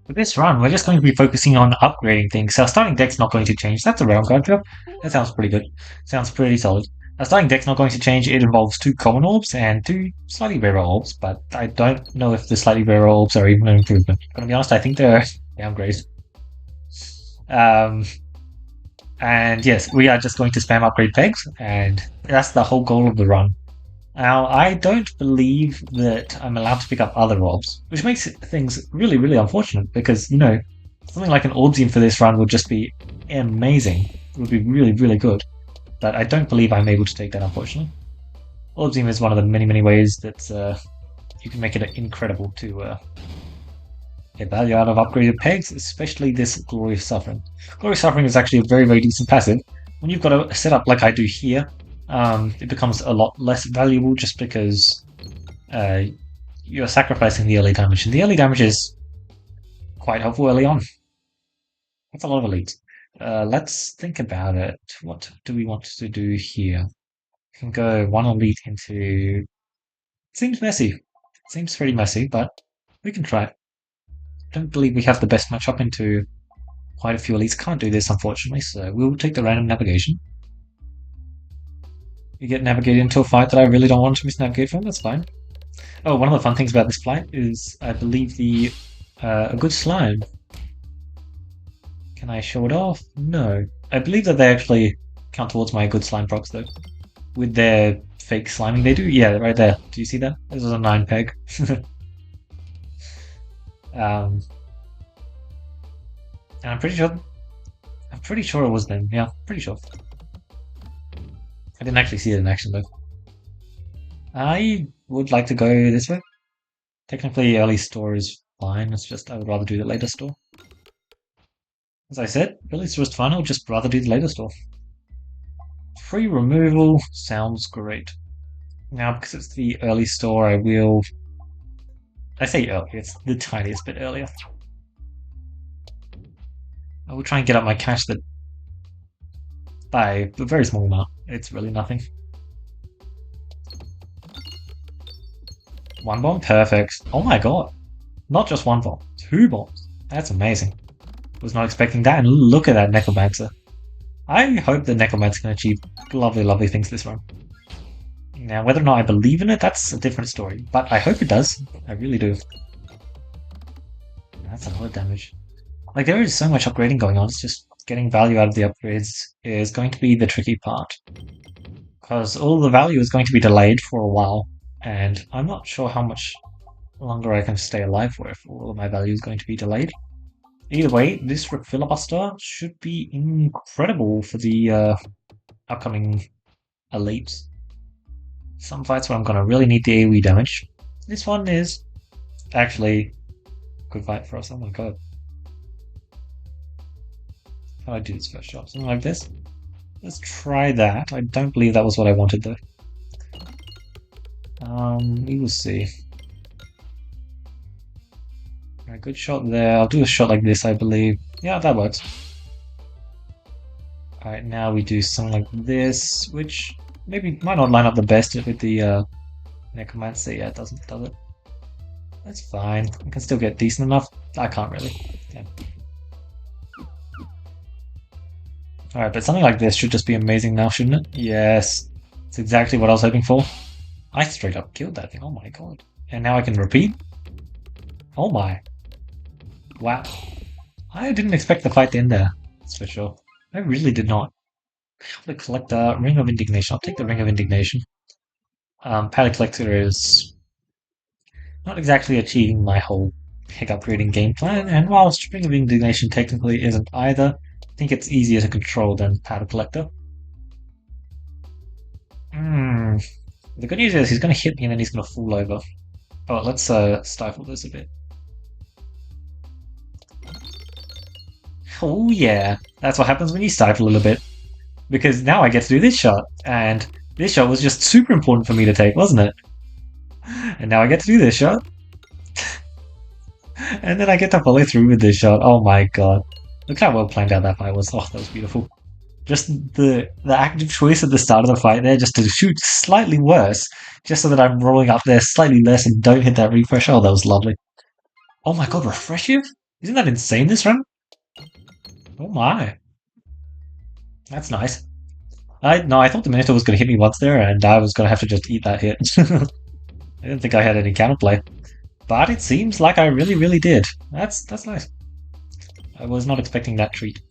For this run, we're just going to be focusing on upgrading things. So our starting deck's not going to change. That's a round card drop. That sounds pretty good. Sounds pretty solid. Our starting deck's not going to change. It involves two common orbs and two slightly rarer orbs, but I don't know if the slightly rarer orbs are even an improvement. To be honest, I think they're downgrades. Um, and yes, we are just going to spam upgrade pegs, and that's the whole goal of the run. Now, I don't believe that I'm allowed to pick up other orbs, which makes things really, really unfortunate because, something like an Orbsium for this run would just be amazing. It would be really, really good. But I don't believe I'm able to take that, unfortunately. Orbsium is one of the many, many ways that you can make it incredible to get value out of upgraded pegs, especially this Glorious Suffering. Glorious Suffering is actually a very, very decent passive. When you've got a setup like I do here, it becomes a lot less valuable just because uh, you're sacrificing the early damage, and the early damage is quite helpful early on. That's a lot of elites. Let's think about it. What do we want to do here? We can go one elite into. Seems messy. Seems pretty messy, but we can try it. Don't believe we have the best matchup into quite a few elites. Can't do this, unfortunately, so we'll take the random navigation. You get navigated into a fight that I really don't want to misnavigate from, that's fine. Oh, one of the fun things about this fight is, I believe, the a good slime. Can I show it off? No. I believe that they actually count towards my good slime procs, though. With their fake sliming, they do? Yeah, right there. Do you see that? This is a 9 peg. um, and I'm pretty sure it was them. Yeah, pretty sure. I didn't actually see it in action, though. I would like to go this way. Technically, early store is fine. It's just I would rather do the later store. As I said, early store is fine. I would just rather do the later store. Free removal sounds great. Now, because it's the early store, I will. I say early, it's the tiniest bit earlier. I will try and get up my cash that by a very small amount. It's really nothing. One bomb? Perfect. Oh my god. Not just one bomb, two bombs. That's amazing. Was not expecting that, and look at that Necromancer. I hope the Necromancer can achieve lovely, lovely things this run. Now, whether or not I believe in it, that's a different story. But I hope it does. I really do. That's a lot of damage. Like, there is so much upgrading going on, it's just getting value out of the upgrades is going to be the tricky part. Because all the value is going to be delayed for a while, and I'm not sure how much longer I can stay alive for if all of my value is going to be delayed. Either way, this filibuster should be incredible for the upcoming elites. Some fights where I'm going to really need the AoE damage. This one is actually a good fight for us. Oh my god. How do I do this first shot? Something like this? Let's try that. I don't believe that was what I wanted though. We will see. Alright, good shot there. I'll do a shot like this, I believe. Yeah, that works. Alright, now we do something like this, which maybe might not line up the best with the Necromancer. Yeah, it doesn't, does it? That's fine. I can still get decent enough. I can't really. Yeah. Alright, but something like this should just be amazing now, shouldn't it? Yes. It's exactly what I was hoping for. I straight up killed that thing. Oh my god. And now I can repeat? Oh my. Wow. I didn't expect the fight to end there. That's for sure. I really did not. The Collector, Ring of Indignation. I'll take the Ring of Indignation. Pallet Collector is not exactly achieving my whole pick upgrading game plan, and whilst Ring of Indignation technically isn't either, I think it's easier to control than Powder Collector. The good news is he's going to hit me and then he's going to fall over. Oh, let's stifle this a bit. Oh yeah, that's what happens when you stifle a little bit. Because now I get to do this shot, and this shot was just super important for me to take, wasn't it? And now I get to do this shot. And then I get to follow through with this shot. Oh my god. Look how well planned out that fight was. Oh, that was beautiful. Just the active choice at the start of the fight there, just to shoot slightly worse, just so that I'm rolling up there slightly less and don't hit that refresh. Oh, that was lovely. Oh my god, refreshive? Isn't that insane this run? Oh my. That's nice. I thought the Minotaur was going to hit me once there, and I was going to have to just eat that hit. I didn't think I had any counterplay, but it seems like I really, really did. That's nice. I was not expecting that treat.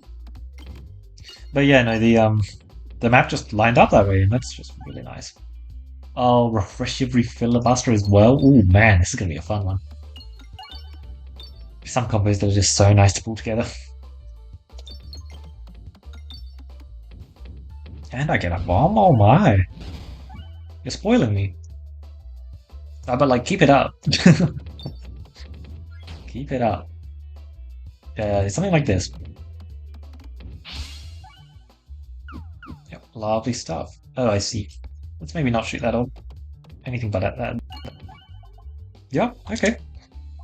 But yeah, no, the map just lined up that way, and that's just really nice. Oh, refresh every filibuster as well. Oh man, this is gonna be a fun one. Some combos that are just so nice to pull together. And I get a bomb. Oh my! You're spoiling me. But like, keep it up. Keep it up. Something like this. Yep, lovely stuff. Oh, I see. Let's maybe not shoot that orb. Anything but at that. Yep, okay.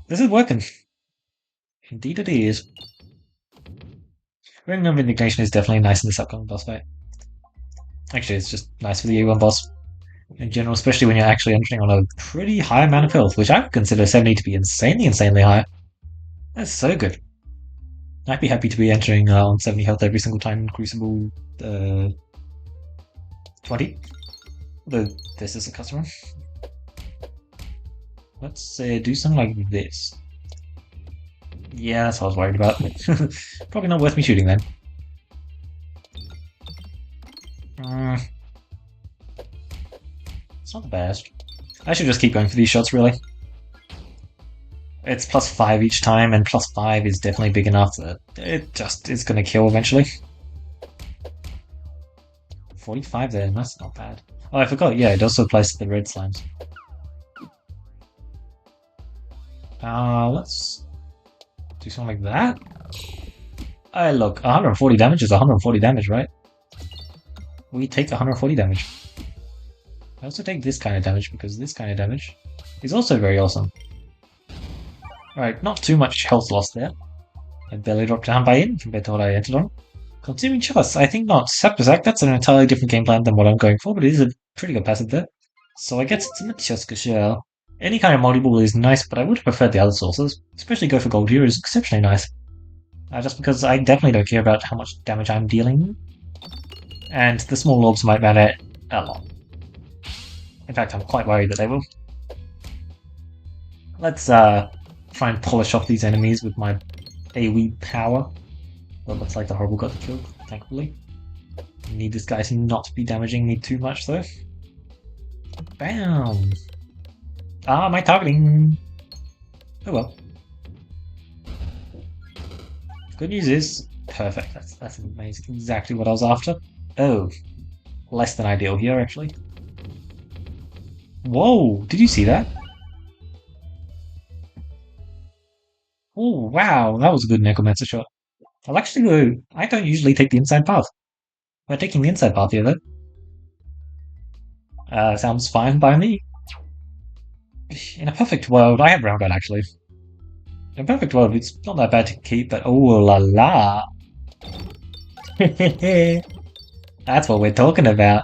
This is working. Indeed it is. Ring of Indignation is definitely nice in this upcoming boss fight. Actually, it's just nice for the A1 boss in general, especially when you're actually entering on a pretty high amount of health, which I would consider 70 to be insanely high. That's so good. I'd be happy to be entering on 70 health every single time in Crucible 20. This is a customer. Let's do something like this. Yeah, that's what I was worried about. Probably not worth me shooting then. It's not the best. I should just keep going for these shots, really. It's +5 each time, and +5 is definitely big enough that it just is going to kill eventually. 45 there, that's not bad. Oh, I forgot, yeah, it also applies to the red slimes. Let's do something like that. Look, 140 damage is 140 damage, right? We take 140 damage. I also take this kind of damage because this kind of damage is also very awesome. Alright, not too much health loss there. I barely dropped down by 8 compared to what I entered on. Consuming Chalice, I think not. Sapazak, that's an entirely different game plan than what I'm going for, but it is a pretty good passive there. So I guess it's a Matryoshka shell. Any kind of multi-ball is nice, but I would have preferred the other sources. Especially go for gold here is exceptionally nice. Just because I definitely don't care about how much damage I'm dealing. And the small orbs might matter a lot. In fact, I'm quite worried that they will. Let's try and polish off these enemies with my AoE power. Well, looks like the horrible got the kill, thankfully. Need this guy to not be damaging me too much, though. Bam! My targeting! Oh well. Good news is, perfect. That's amazing. Exactly what I was after. Oh, less than ideal here, actually. Whoa! Did you see that? Oh, wow! That was a good Necromancer shot. I'll actually go. I don't usually take the inside path. We're taking the inside path here, though. Sounds fine by me. In a perfect world, I have round gun actually. In a perfect world, it's not that bad to keep, but oh la la. That's what we're talking about.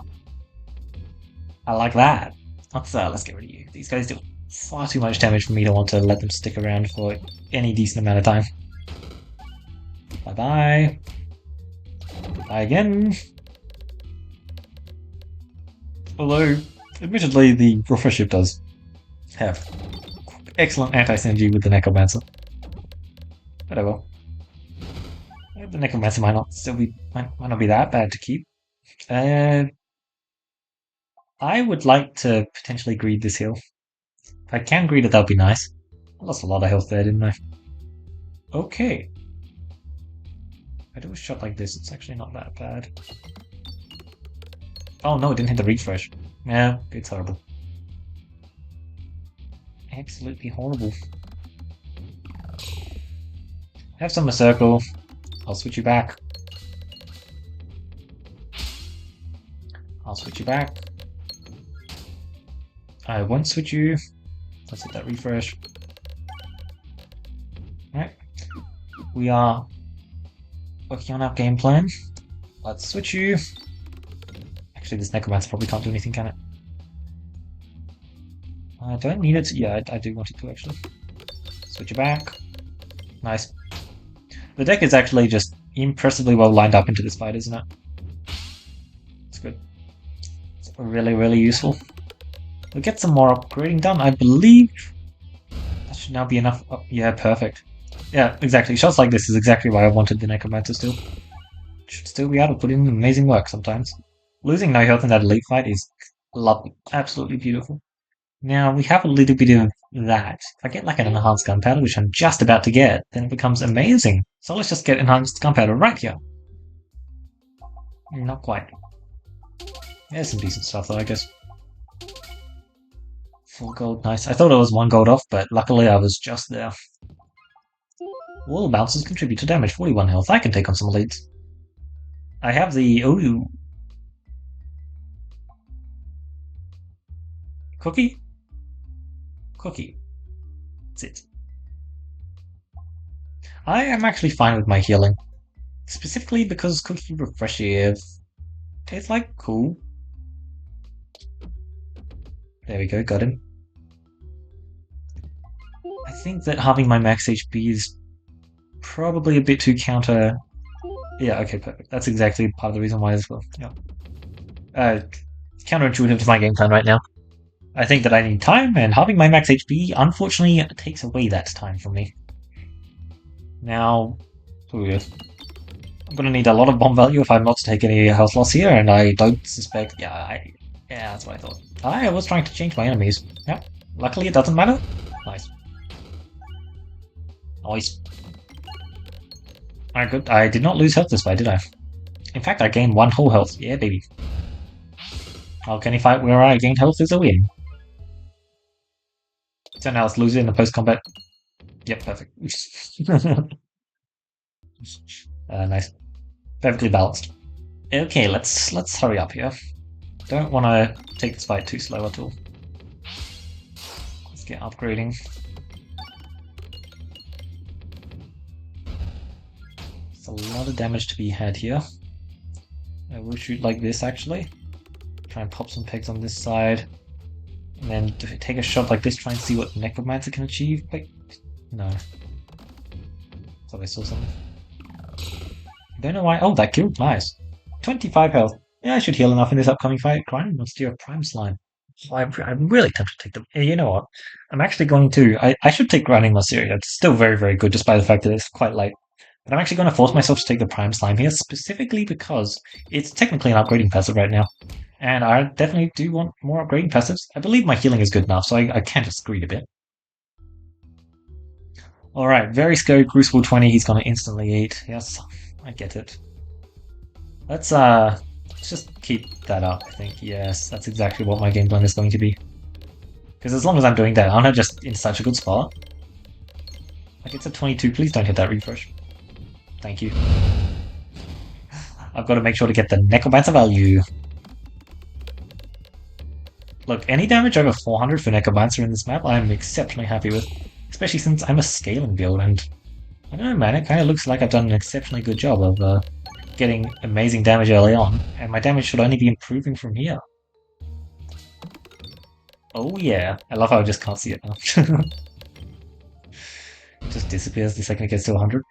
I like that. Let's get rid of you. These guys do far too much damage for me to want to let them stick around for any decent amount of time. Bye-bye. Bye again. Although, admittedly, the refresh ship does have excellent anti-synergy with the Necromancer. But oh well. The Necromancer might not be that bad to keep. I would like to potentially greed this hill. If I can greed it, that would be nice. I lost a lot of health there, didn't I? Okay. If I do a shot like this, it's actually not that bad. Oh no, it didn't hit the refresh. Yeah, it's horrible. Absolutely horrible. Have some circle. I'll switch you back. I'll switch you back. I won't switch you. Let's hit that refresh. Alright. We are working on our game plan. Let's switch you. Actually, this Necromancer probably can't do anything, can it? I don't need it. Yeah, I do want it to, actually. Switch it back. Nice. The deck is actually just impressively well lined up into this fight, isn't it? It's good. It's really, really useful. We'll get some more upgrading done, I believe. That should now be enough. Oh, yeah, perfect. Yeah, exactly. Shots like this is exactly why I wanted the Necromancer still. Should still be able to put in amazing work sometimes. Losing no health in that elite fight is lovely. Absolutely beautiful. Now, we have a little bit of that. If I get like an enhanced gunpowder, which I'm just about to get, then it becomes amazing. So let's just get enhanced gunpowder right here. Not quite. There's some decent stuff though, I guess. 4 gold, nice. I thought it was 1 gold off, but luckily I was just there. Wall bounces contribute to damage, 41 health. I can take on some elites. I have the... Ooh. Cookie? Cookie. That's it. I am actually fine with my healing. Specifically because Cookie Refreshive tastes like cool. There we go, got him. I think that halving my max HP is probably a bit too counter... Yeah, okay, perfect. That's exactly part of the reason why as well. Yeah. Counterintuitive to my game plan right now. I think that I need time, and halving my max HP unfortunately takes away that time from me. Now, I'm gonna need a lot of bomb value if I'm not to take any health loss here, and I don't suspect... Yeah, that's what I thought. I was trying to change my enemies. Yeah, luckily it doesn't matter. Nice. Nice. Alright, good. I did not lose health this fight, did I? In fact, I gained 1 whole health. Yeah, baby. How can you fight where I gained health is a win? So now let's lose it in the post-combat. Yep, perfect. Nice. Perfectly balanced. Okay, let's hurry up here. Don't want to take this fight too slow at all. Let's get upgrading. There's a lot of damage to be had here. I will shoot like this actually. Try and pop some pegs on this side. And then take a shot like this, try and see what Necromancer can achieve. Wait, no. Thought I saw something. Don't know why. Oh, that killed. Nice. 25 health. Yeah, I should heal enough in this upcoming fight. Grinding Monster Prime Slime. Oh, I'm really tempted to take them. You know what? I'm actually going to. I should take Grinding Monster. It's still very, very good, despite the fact that it's quite light. But I'm actually going to force myself to take the Prime Slime here, specifically because it's technically an upgrading passive right now. And I definitely do want more upgrading passives. I believe my healing is good enough, so I can just greed a bit. Alright, very scary Crucible 20, he's going to instantly eat. Yes, I get it. Let's just keep that up, I think. Yes, that's exactly what my game plan is going to be. Because as long as I'm doing that, I'm not just in such a good spot. Like, it's a 22, please don't hit that refresh. Thank you. I've got to make sure to get the Necromancer value. Look, any damage over 400 for Necromancer in this map, I'm exceptionally happy with. Especially since I'm a scaling build, and I don't know, man, it kind of looks like I've done an exceptionally good job of getting amazing damage early on, and my damage should only be improving from here. Oh yeah, I love how I just can't see it now. It just disappears the second it gets to 100.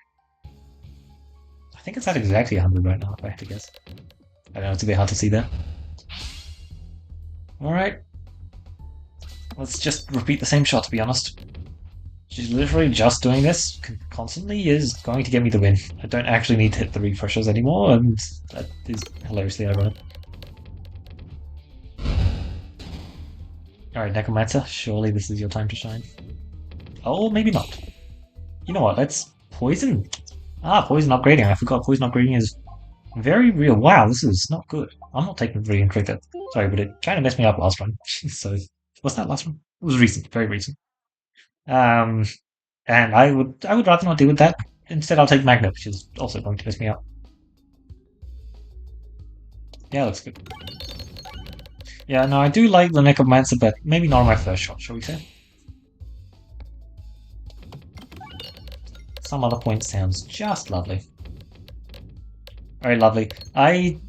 I think it's at exactly 100 right now, if I had to guess. I don't know, it's a bit hard to see there. Alright. Let's just repeat the same shot, to be honest. She's literally just doing this constantly is going to get me the win. I don't actually need to hit the refreshers anymore, and that is hilariously ironic. Alright, Necromancer, surely this is your time to shine. Oh, maybe not. You know what, let's poison. Poison upgrading. I forgot poison upgrading is very real. Wow, this is not good. I'm not taking Brilliant Cricket. Sorry, but it kind of messed me up last run. So, what's that last one? It was recent, very recent. And I would rather not deal with that. Instead, I'll take Magnet, which is also going to mess me up. Yeah, looks good. Yeah, no, I do like the Necromancer, but maybe not on my first shot, shall we say? Some other point sounds just lovely. Very lovely. I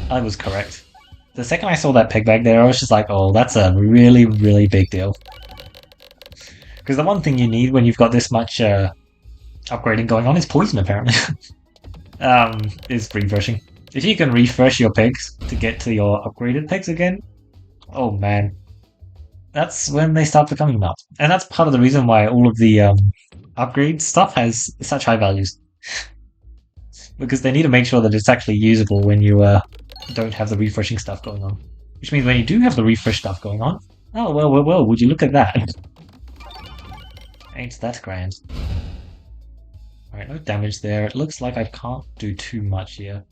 was correct. The second I saw that peg bag there, I was just like, oh, that's a really, really big deal. Because the one thing you need when you've got this much upgrading going on. It's poison, apparently. It's refreshing. If you can refresh your pegs to get to your upgraded pegs again, oh man, that's when they start becoming nuts. And that's part of the reason why all of the upgrade stuff has such high values. Because they need to make sure that it's actually usable when you don't have the refreshing stuff going on. Which means when you do have the refresh stuff going on, oh well, would you look at that? Ain't that grand. Alright, no damage there. It looks like I can't do too much here.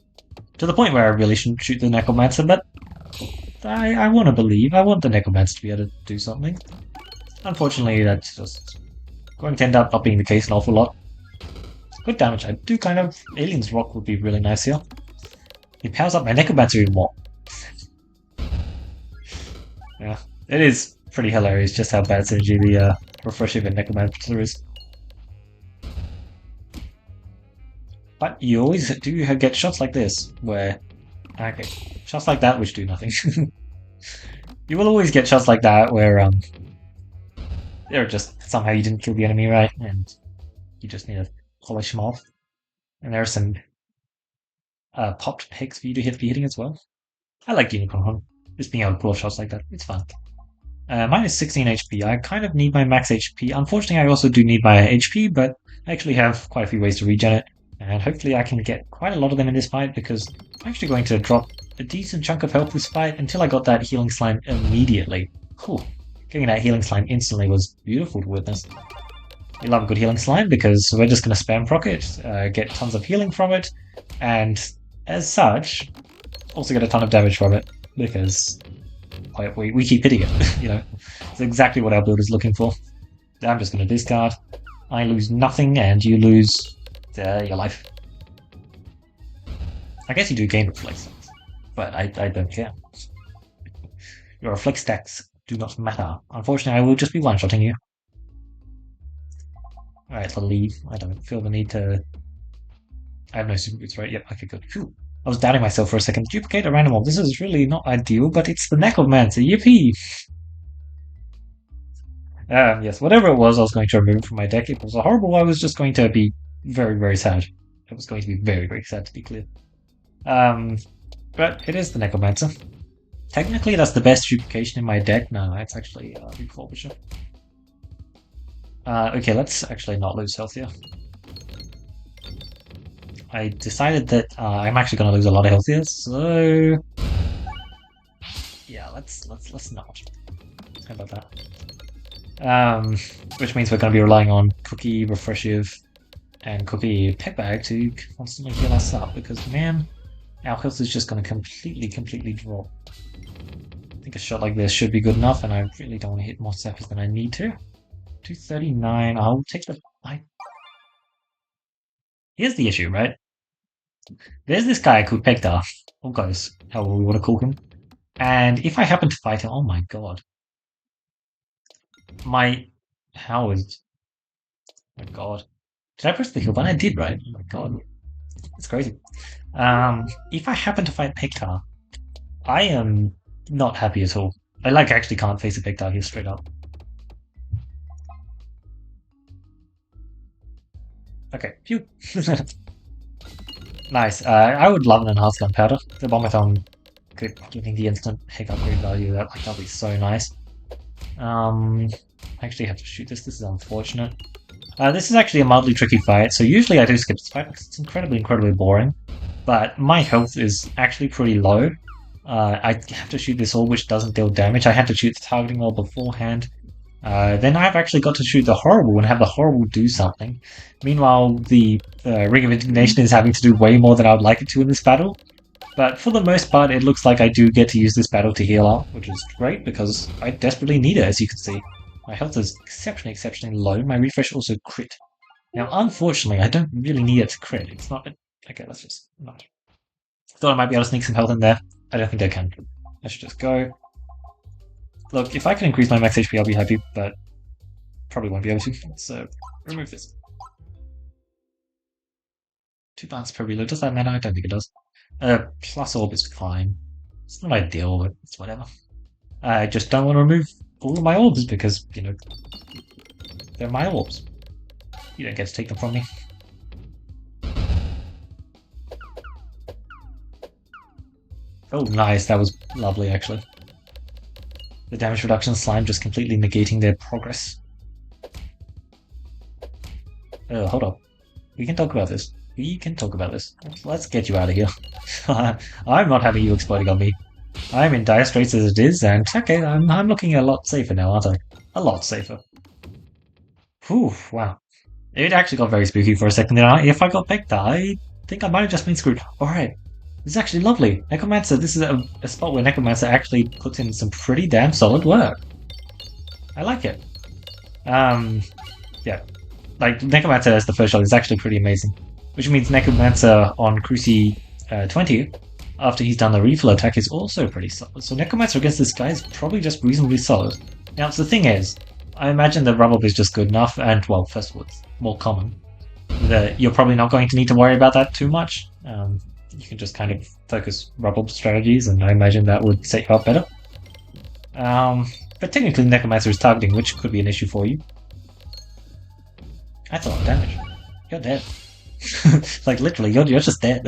To the point where I really shouldn't shoot the Necromancer, but I want to believe. I want the Necromancer to be able to do something. Unfortunately, that's just going to end up not being the case an awful lot. Good damage. I do kind of... Alien's Rock would be really nice here. It powers up my Necromancer even more. Yeah, it is pretty hilarious just how bad synergy the Refresher and Necromancer is. But you always do get shots like this, where... Okay, shots like that which do nothing. You will always get shots like that where they're just somehow you didn't kill the enemy right, and you just need to polish them off. And there are some popped pegs for you to be hitting as well. I like Unicorn Horn. Just being able to pull off shots like that. It's fun. Minus 16 HP. I kind of need my max HP. Unfortunately, I also do need my HP, but I actually have quite a few ways to regen it. And hopefully I can get quite a lot of them in this fight, because I'm actually going to drop a decent chunk of health this fight until I got that healing slime immediately. Cool. Getting that healing slime instantly was beautiful to witness. We love a good healing slime because we're just going to spam proc it, get tons of healing from it, and as such, also get a ton of damage from it, because we keep hitting it, you know. It's exactly what our build is looking for. I'm just going to discard. I lose nothing and you lose your life. I guess you do gain reflex stacks, but I don't care. Your reflex stacks do not matter. Unfortunately, I will just be one-shotting you. Alright, I'll leave. I don't feel the need to... I have no super boots, right? Yep, okay, good. Phew. I was doubting myself for a second. Duplicate a random mob. This is really not ideal, but it's the Necromancer. Yippee! Yes, whatever it was I was going to remove from my deck, it was a horrible. I was just going to be very, very sad. It was going to be very, very sad, to be clear. But it is the Necromancer. Technically, that's the best duplication in my deck. No, it's actually Refurbisher. Okay, let's actually not lose health here. I decided that I'm actually going to lose a lot of health here, so yeah, let's not. How about that? Which means we're going to be relying on Cookie, Refreshive, and Cookie Pet Bag to constantly heal us up, because man, our health is just going to completely drop. I think a shot like this should be good enough, and I really don't want to hit more sappers than I need to. 239. I'll take the fight. Here's the issue, right? There's this guy called Pegtar, or Ghost, however we want to call him. And if I happen to fight him, oh my god. How is... Oh my god. Did I press the heal button? I did, right? Oh my god. It's crazy. If I happen to fight Pegtar, I am not happy at all. I actually can't face a Pegtar here straight up. Okay, phew. Nice. I would love an enhanced gunpowder. The Bombathon giving the instant pick upgrade value, that'd be so nice. I actually have to shoot this. This is unfortunate. This is actually a mildly tricky fight, so usually I do skip this fight because it's incredibly boring. But my health is actually pretty low. I have to shoot this orb which doesn't deal damage. I had to shoot the targeting orb beforehand. Then I've actually got to shoot the Horrible and have the Horrible do something. Meanwhile, the Ring of Indignation is having to do way more than I would like it to in this battle. But for the most part, it looks like I do get to use this battle to heal up, which is great because I desperately need it, as you can see. My health is exceptionally low. My refresh also crit. Now, unfortunately, I don't really need it to crit. It's not... Okay, let's just... not. Thought I might be able to sneak some health in there. I don't think I can. I should just go. Look, if I can increase my max HP, I'll be happy, but probably won't be able to. So, remove this. 2 bounces per reload. Does that matter? I don't think it does. Plus orb is fine. It's not ideal, but it's whatever. I just don't want to remove all of my orbs because, you know, they're my orbs. You don't get to take them from me. Oh, nice. That was lovely, actually. The damage reduction slime just completely negating their progress. Hold up. We can talk about this. We can talk about this. Let's get you out of here. I'm not having you exploding on me. I'm in dire straits as it is, and okay, I'm looking a lot safer now, aren't I? A lot safer. Whew, wow. It actually got very spooky for a second there. If I got picked, I think I might have just been screwed. Alright, this is actually lovely. Necromancer, this is a spot where Necromancer actually puts in some pretty damn solid work. I like it. Um, yeah. Like, Necromancer as the first shot is actually pretty amazing. Which means Necromancer on Cruci 20, after he's done the reflow attack, is also pretty solid. So Necromancer against this guy is probably just reasonably solid. Now, so the thing is, I imagine that Rubble is just good enough, and, well, first of all, it's more common. That you're probably not going to need to worry about that too much. You can just kind of focus Rubble strategies, and I imagine that would set you up better. But technically, Necromancer is targeting, which could be an issue for you. That's a lot of damage. You're dead. Like, literally, you're just dead.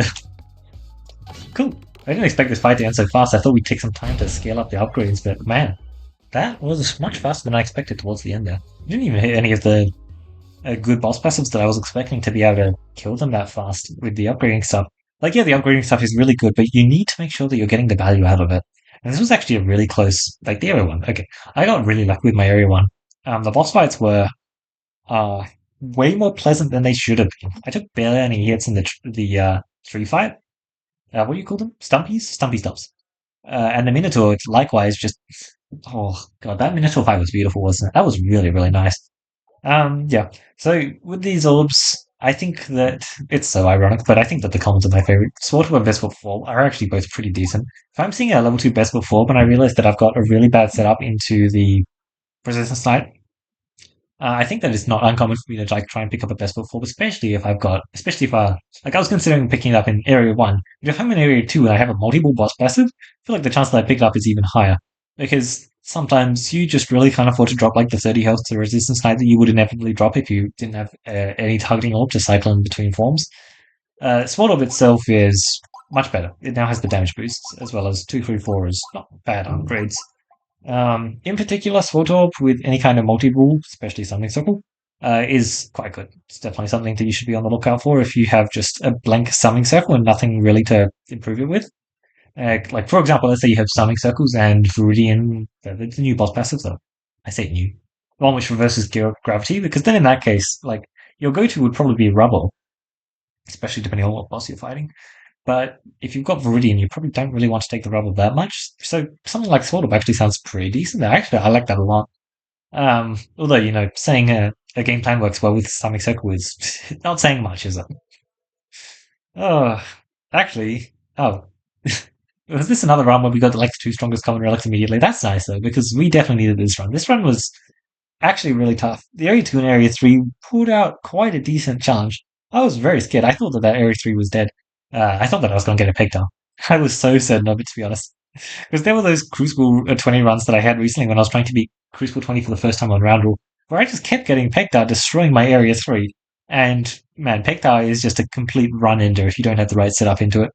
Cool. I didn't expect this fight to end so fast. I thought we'd take some time to scale up the upgrades, but man, that was much faster than I expected towards the end there. I didn't even hit any of the good boss passives that I was expecting to be able to kill them that fast with the upgrading stuff. Like, yeah, the upgrading stuff is really good, but you need to make sure that you're getting the value out of it. And this was actually a really close, like the area one. Okay, I got really lucky with my area one. The boss fights were uh, way more pleasant than they should have been. I took barely any hits in the tree fight. What do you call them? Stumpies? Stumpy stumps. And the Minotaur, likewise, just oh god, that Minotaur fight was beautiful, wasn't it? That was really, really nice. Yeah. So with these orbs, I think that it's so ironic, but I think that the commons are my favorite. Sword and Best Form are actually both pretty decent. If I'm seeing a level 2 Best Form and I realize that I've got a really bad setup into the Resistance Knight, I think that it's not uncommon for me to like try and pick up a best foot form, especially if like I was considering picking it up in area one, but if I'm in area two and I have a multiple boss passive, I feel like the chance that I pick it up is even higher because sometimes you just really can't afford to drop like the 30 health to resistance knight that you would inevitably drop if you didn't have any targeting orb to cycle in between forms. Sword Orb itself is much better. It now has the damage boosts as well as 234 is not bad upgrades. In particular, Swotorp with any kind of multi-rule, especially Summoning Circle, is quite good. It's definitely something that you should be on the lookout for if you have just a blank Summoning Circle and nothing really to improve it with. Like, for example, let's say you have Summoning Circles and Viridian, the new boss passive, though. I say new. The one which reverses gravity, because then in that case, like, your go-to would probably be Rubble, especially depending on what boss you're fighting. But if you've got Viridian, you probably don't really want to take the rubble that much. So something like Sword Up actually sounds pretty decent. Actually, I like that a lot. Although, saying a game plan works well with Stomach Circle is not saying much, is it? Oh, actually, oh. Was this another run where we got like the two strongest common relics immediately? That's nice though, because we definitely needed this run. This run was actually really tough. The Area 2 and Area 3 pulled out quite a decent challenge. I was very scared. I thought that Area 3 was dead. I thought that I was going to get a pig down. I was so certain of it, to be honest. Because there were those Crucible 20 runs that I had recently when I was trying to beat Crucible 20 for the first time on Round Rule, where I just kept getting Pektar, destroying my Area 3. And man, Pektar is just a complete run ender if you don't have the right setup into it.